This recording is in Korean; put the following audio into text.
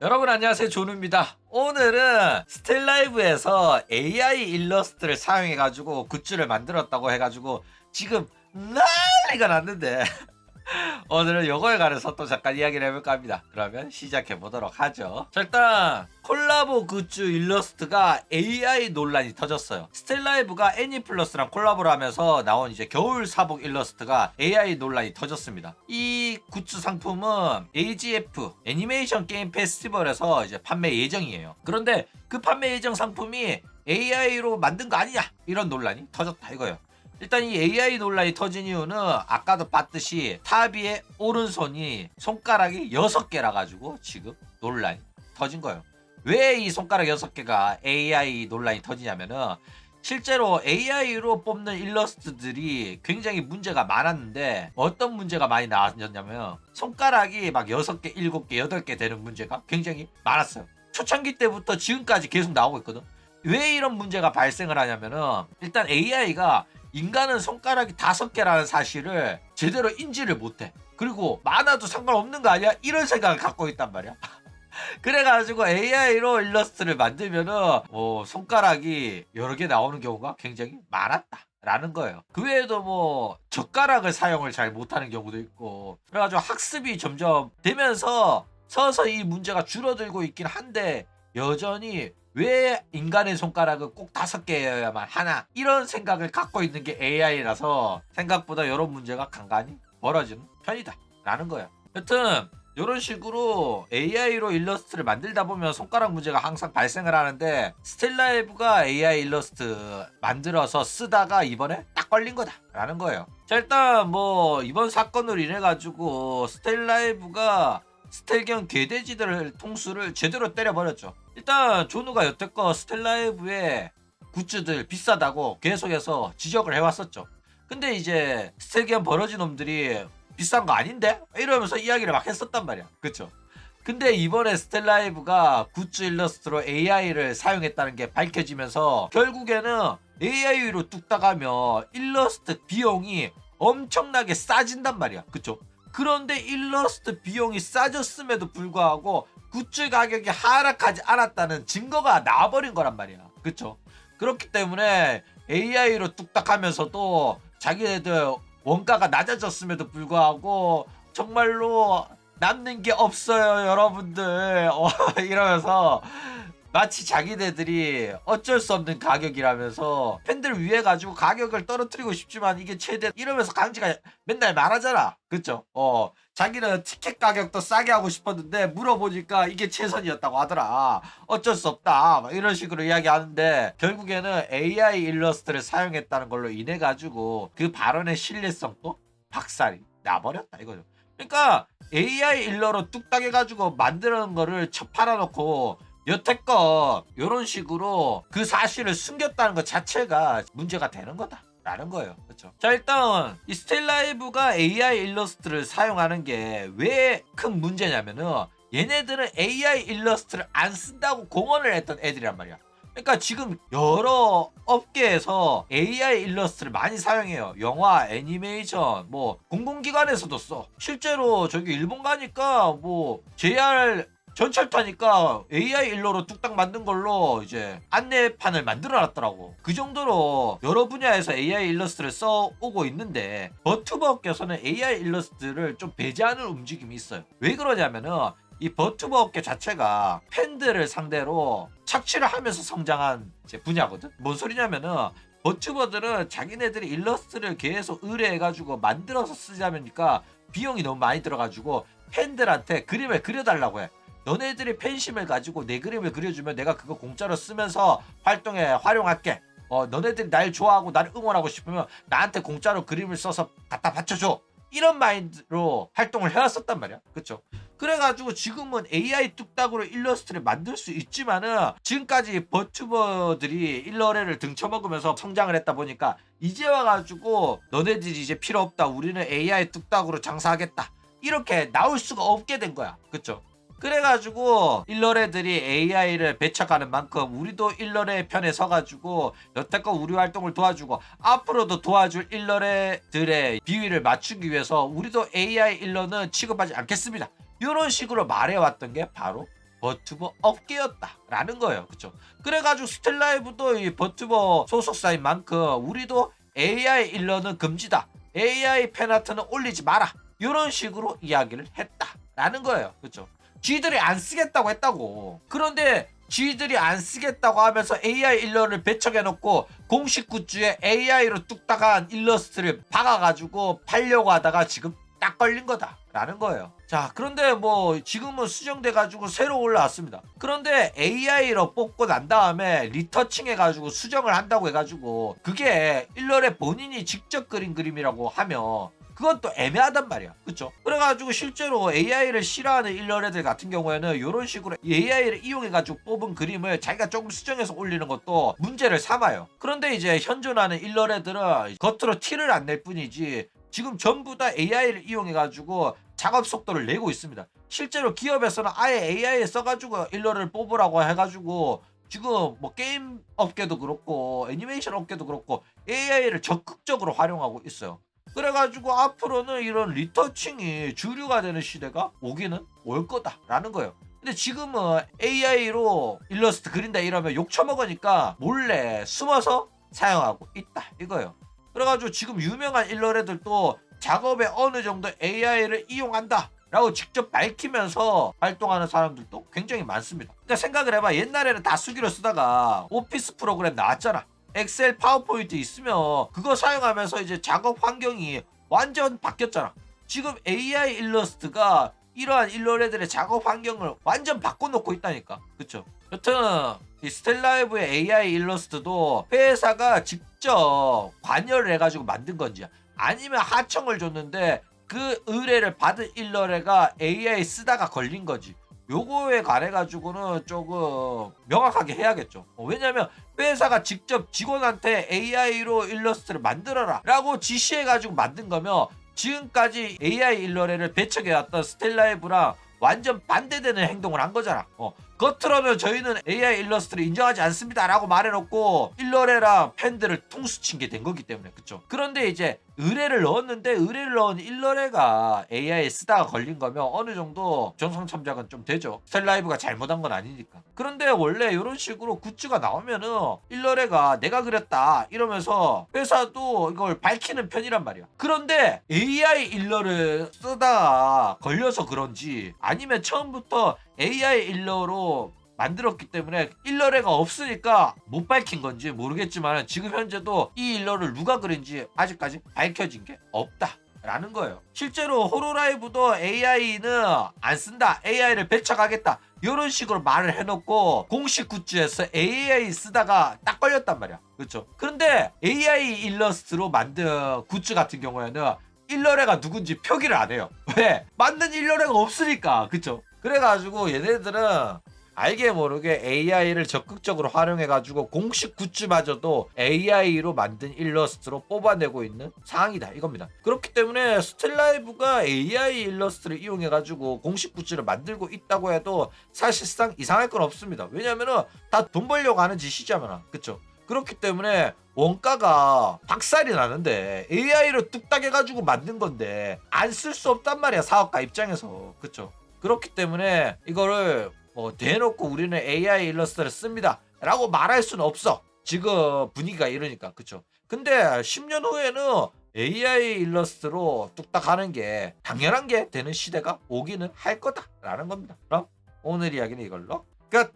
여러분 안녕하세요, 조누입니다. 오늘은 스텔라이브에서 AI 일러스트를 사용해가지고 굿즈를 만들었다고 해가지고 지금 난리가 났는데 오늘은 요거에 관해서 또 잠깐 이야기를 해볼까 합니다. 그러면 시작해 보도록 하죠. 자, 일단 콜라보 굿즈 일러스트가 AI 논란이 터졌어요. 스텔라이브가 애니플러스랑 콜라보를 하면서 나온 이제 겨울 사복 일러스트가 AI 논란이 터졌습니다. 이 굿즈 상품은 AGF 애니메이션 게임 페스티벌에서 이제 판매 예정이에요. 그런데 그 판매 예정 상품이 AI로 만든 거 아니냐, 이런 논란이 터졌다 이거예요. 일단 이 AI 논란이 터진 이유는 아까도 봤듯이 타비의 오른손이 손가락이 6개라 가지고 지금 논란이 터진 거예요. 왜 이 손가락 6개가 AI 논란이 터지냐면은 실제로 AI로 뽑는 일러스트들이 굉장히 문제가 많았는데 어떤 문제가 많이 나왔냐면 손가락이 막 6개, 7개, 8개 되는 문제가 굉장히 많았어요. 초창기 때부터 지금까지 계속 나오고 있거든. 왜 이런 문제가 발생을 하냐면은 일단 AI가 인간은 손가락이 5개라는 사실을 제대로 인지를 못해. 그리고 많아도 상관없는 거 아니야? 이런 생각을 갖고 있단 말이야. 그래가지고 AI로 일러스트를 만들면은 손가락이 여러 개 나오는 경우가 굉장히 많았다라는 거예요. 그 외에도 뭐 젓가락을 사용을 잘 못하는 경우도 있고, 그래가지고 학습이 점점 되면서 서서히 이 문제가 줄어들고 있긴 한데 여전히 왜 인간의 손가락은 꼭 5개여야만 하나, 이런 생각을 갖고 있는 게 AI라서 생각보다 이런 문제가 간간히 벌어지는 편이다 라는 거예요. 여튼 이런 식으로 AI로 일러스트를 만들다 보면 손가락 문제가 항상 발생을 하는데 스텔라이브가 AI 일러스트 만들어서 쓰다가 이번에 딱 걸린 거다 라는 거예요. 자, 일단 뭐 이번 사건으로 인해 가지고 스텔라이브가 스텔견 개돼지들 통수를 제대로 때려버렸죠. 일단 조누가 여태껏 스텔라이브의 굿즈들 비싸다고 계속해서 지적을 해왔었죠. 근데 이제 스텔견 버러지 놈들이 비싼 거 아닌데? 이러면서 이야기를 막 했었단 말이야. 그쵸? 근데 이번에 스텔라이브가 굿즈 일러스트로 AI를 사용했다는 게 밝혀지면서 결국에는 AI로 뚝딱 하면 일러스트 비용이 엄청나게 싸진단 말이야. 그쵸? 그런데 일러스트 비용이 싸졌음에도 불구하고 굿즈 가격이 하락하지 않았다는 증거가 나와버린 거란 말이야. 그쵸? 그렇기 때문에 AI로 뚝딱 하면서도 자기네들 원가가 낮아졌음에도 불구하고 정말로 남는 게 없어요 여러분들, 이러면서 마치 자기네들이 어쩔 수 없는 가격이라면서 팬들 위해 가지고 가격을 떨어뜨리고 싶지만 이게 최대, 이러면서 강지가 맨날 말하잖아. 그쵸? 자기는 티켓 가격도 싸게 하고 싶었는데 물어보니까 이게 최선이었다고 하더라. 어쩔 수 없다 막 이런 식으로 이야기하는데 결국에는 AI 일러스트를 사용했다는 걸로 인해 가지고 그 발언의 신뢰성도 박살이 나버렸다 이거죠. 그러니까 AI 일러로 뚝딱 해가지고 만드는 거를 팔아놓고 여태껏 이런 식으로 그 사실을 숨겼다는 것 자체가 문제가 되는 거다 라는 거예요. 그렇죠? 자, 일단 이 스텔라이브가 AI 일러스트를 사용하는 게 왜 큰 문제냐면은 얘네들은 AI 일러스트를 안 쓴다고 공언을 했던 애들이란 말이야. 그러니까 지금 여러 업계에서 AI 일러스트를 많이 사용해요. 영화, 애니메이션, 뭐 공공기관에서도 써. 실제로 저기 일본 가니까 뭐 JR 전철 타니까 AI 일러로 뚝딱 만든 걸로 이제 안내판을 만들어 놨더라고. 그 정도로 여러 분야에서 AI 일러스트를 써오고 있는데 버튜버 업계에서는 AI 일러스트를 좀 배제하는 움직임이 있어요. 왜 그러냐면은 이 버튜버 업계 자체가 팬들을 상대로 착취를 하면서 성장한 이제 분야거든. 뭔 소리냐면은 버튜버들은 자기네들이 일러스트를 계속 의뢰해가지고 만들어서 쓰자면니까 비용이 너무 많이 들어가지고 팬들한테 그림을 그려달라고 해. 너네들이 팬심을 가지고 내 그림을 그려주면 내가 그거 공짜로 쓰면서 활동에 활용할게. 너네들이 날 좋아하고 나를 응원하고 싶으면 나한테 공짜로 그림을 써서 갖다 바쳐줘. 이런 마인드로 활동을 해왔었단 말이야. 그쵸? 그래가지고 지금은 AI 뚝딱으로 일러스트를 만들 수 있지만은 지금까지 버튜버들이 일러레를 등쳐먹으면서 성장을 했다 보니까 이제 와가지고 너네들이 이제 필요 없다, 우리는 AI 뚝딱으로 장사하겠다, 이렇게 나올 수가 없게 된 거야. 그쵸? 그래가지고 일러레들이 AI를 배척하는 만큼 우리도 일러레 편에 서가지고 여태껏 우리 활동을 도와주고 앞으로도 도와줄 일러레들의 비위를 맞추기 위해서 우리도 AI 일러는 취급하지 않겠습니다, 이런 식으로 말해왔던 게 바로 버튜버 업계였다라는 거예요. 그쵸? 그래가지고 스텔라이브도 이 버튜버 소속사인 만큼 우리도 AI 일러는 금지다. AI 팬아트는 올리지 마라. 이런 식으로 이야기를 했다라는 거예요. 그쵸? 쥐들이 안 쓰겠다고 했다고. 그런데 쥐들이 안 쓰겠다고 하면서 AI 일러를 배척해놓고 공식 굿즈에 AI로 뚝딱한 일러스트를 박아가지고 팔려고 하다가 지금 딱 걸린 거다라는 거예요. 자, 그런데 뭐 지금은 수정돼가지고 새로 올라왔습니다. 그런데 AI로 뽑고 난 다음에 리터칭 해가지고 수정을 한다고 해가지고 그게 일러에 본인이 직접 그린 그림이라고 하면 그건 또 애매하단 말이야. 그쵸? 그래가지고 실제로 AI를 싫어하는 일러레들 같은 경우에는 이런 식으로 AI를 이용해가지고 뽑은 그림을 자기가 조금 수정해서 올리는 것도 문제를 삼아요. 그런데 이제 현존하는 일러레들은 겉으로 티를 안 낼 뿐이지 지금 전부 다 AI를 이용해가지고 작업 속도를 내고 있습니다. 실제로 기업에서는 아예 AI 써가지고 일러를 뽑으라고 해가지고 지금 뭐 게임 업계도 그렇고 애니메이션 업계도 그렇고 AI를 적극적으로 활용하고 있어요. 그래가지고 앞으로는 이런 리터칭이 주류가 되는 시대가 오기는 올 거다라는 거예요. 근데 지금은 AI로 일러스트 그린다 이러면 욕 처먹으니까 몰래 숨어서 사용하고 있다 이거예요. 그래가지고 지금 유명한 일러레들도 작업에 어느 정도 AI를 이용한다 라고 직접 밝히면서 활동하는 사람들도 굉장히 많습니다. 그러니까 생각을 해봐. 옛날에는 다 수기로 쓰다가 오피스 프로그램 나왔잖아. 엑셀 파워포인트 있으면 그거 사용하면서 이제 작업 환경이 완전 바뀌었잖아. 지금 AI 일러스트가 이러한 일러레들의 작업 환경을 완전 바꿔놓고 있다니까. 그쵸? 여튼 이 스텔라이브의 AI 일러스트도 회사가 직접 관여를 해가지고 만든 건지 아니면 하청을 줬는데 그 의뢰를 받은 일러레가 AI 쓰다가 걸린 거지. 요거에 관해 가지고는 조금 명확하게 해야겠죠. 왜냐면 회사가 직접 직원한테 AI로 일러스트를 만들어라 라고 지시해 가지고 만든 거면 지금까지 AI 일러레를 배척해왔던 스텔라이브랑 완전 반대되는 행동을 한 거잖아. 겉으로는 저희는 AI 일러스트를 인정하지 않습니다 라고 말해놓고 일러레랑 팬들을 통수친 게 된 거기 때문에. 그쵸? 그런데 이제 의뢰를 넣었는데 의뢰를 넣은 일러레가 AI 쓰다가 걸린 거면 어느 정도 정상참작은 좀 되죠. 스텔라이브가 잘못한 건 아니니까. 그런데 원래 이런 식으로 굿즈가 나오면은 일러레가 내가 그렸다 이러면서 회사도 이걸 밝히는 편이란 말이야. 그런데 AI 일러를 쓰다가 걸려서 그런지 아니면 처음부터 AI 일러로 만들었기 때문에 일러레가 없으니까 못 밝힌 건지 모르겠지만 지금 현재도 이 일러를 누가 그린지 아직까지 밝혀진 게 없다라는 거예요. 실제로 호로라이브도 AI는 안 쓴다, AI를 배척하겠다 이런 식으로 말을 해놓고 공식 굿즈에서 AI 쓰다가 딱 걸렸단 말이야. 그렇죠? 그런데 AI 일러스트로 만든 굿즈 같은 경우에는 일러레가 누군지 표기를 안 해요. 왜? 만든 일러레가 없으니까. 그쵸? 그래가지고 얘네들은 알게 모르게 AI를 적극적으로 활용해가지고 공식 굿즈마저도 AI로 만든 일러스트로 뽑아내고 있는 상황이다 이겁니다. 그렇기 때문에 스텔라이브가 AI 일러스트를 이용해가지고 공식 굿즈를 만들고 있다고 해도 사실상 이상할 건 없습니다. 왜냐면은 다 돈 벌려고 하는 짓이잖아. 그쵸? 그렇기 때문에 원가가 박살이 나는데 AI로 뚝딱 해가지고 만든 건데 안 쓸 수 없단 말이야 사업가 입장에서. 그쵸? 그렇기 때문에 이거를 대놓고 우리는 AI 일러스트를 씁니다 라고 말할 수는 없어. 지금 분위기가 이러니까. 그쵸? 근데 10년 후에는 AI 일러스트로 뚝딱 하는 게 당연한 게 되는 시대가 오기는 할 거다 라는 겁니다. 그럼 오늘 이야기는 이걸로 끝.